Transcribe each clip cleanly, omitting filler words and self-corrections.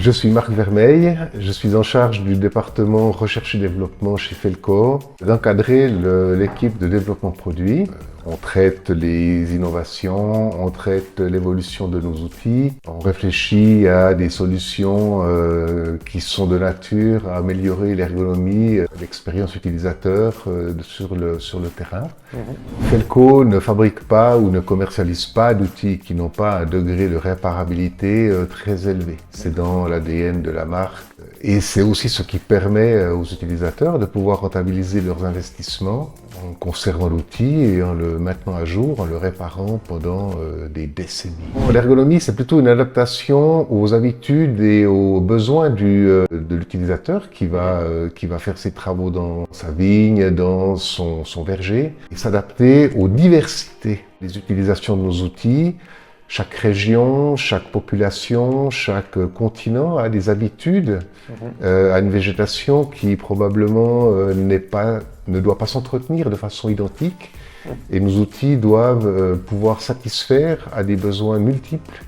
Je suis Marc Vermeil, je suis en charge du département recherche et développement chez Felco, d'encadrer l'équipe de développement produit. On traite les innovations, on traite l'évolution de nos outils, on réfléchit à des solutions qui sont de nature à améliorer l'ergonomie, l'expérience utilisateur sur le terrain. Felco ne fabrique pas ou ne commercialise pas d'outils qui n'ont pas un degré de réparabilité très élevé. C'est dans l'ADN de la marque et c'est aussi ce qui permet aux utilisateurs de pouvoir rentabiliser leurs investissements en conservant l'outil et en le maintenant à jour, en le réparant pendant des décennies. L'ergonomie, c'est plutôt une adaptation aux habitudes et aux besoins de l'utilisateur qui va faire ses travaux dans sa vigne, dans son verger, et s'adapter aux diversités des utilisations de nos outils. Chaque région, chaque population, chaque continent a des habitudes, a une végétation qui probablement ne doit pas s'entretenir de façon identique. Et nos outils doivent pouvoir satisfaire à des besoins multiples.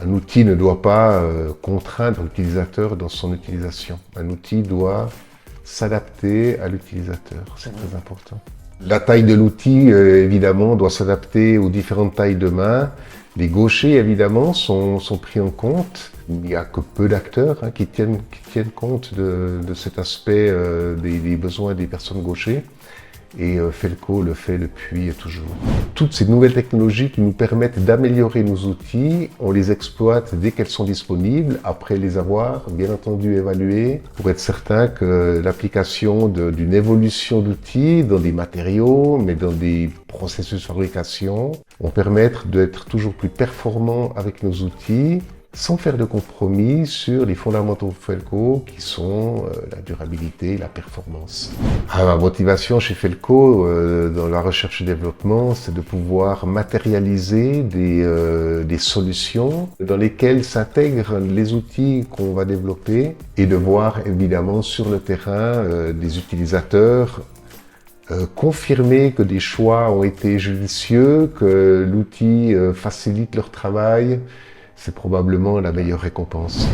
Un outil ne doit pas contraindre l'utilisateur dans son utilisation. Un outil doit s'adapter à l'utilisateur, c'est très important. La taille de l'outil, évidemment, doit s'adapter aux différentes tailles de main. Les gauchers, évidemment, sont pris en compte. Il n'y a que peu d'acteurs qui tiennent compte de cet aspect des besoins des personnes gauchers. Et Felco le fait depuis toujours. Toutes ces nouvelles technologies qui nous permettent d'améliorer nos outils, on les exploite dès qu'elles sont disponibles, après les avoir bien entendu évaluées, pour être certain que l'application d'une évolution d'outils dans des matériaux, mais dans des processus de fabrication, vont permettre d'être toujours plus performants avec nos outils, sans faire de compromis sur les fondamentaux Felco qui sont la durabilité et la performance. Ma motivation chez Felco dans la recherche et développement, c'est de pouvoir matérialiser des solutions dans lesquelles s'intègrent les outils qu'on va développer et de voir évidemment sur le terrain des utilisateurs confirmer que des choix ont été judicieux, que l'outil facilite leur travail. C'est probablement la meilleure récompense.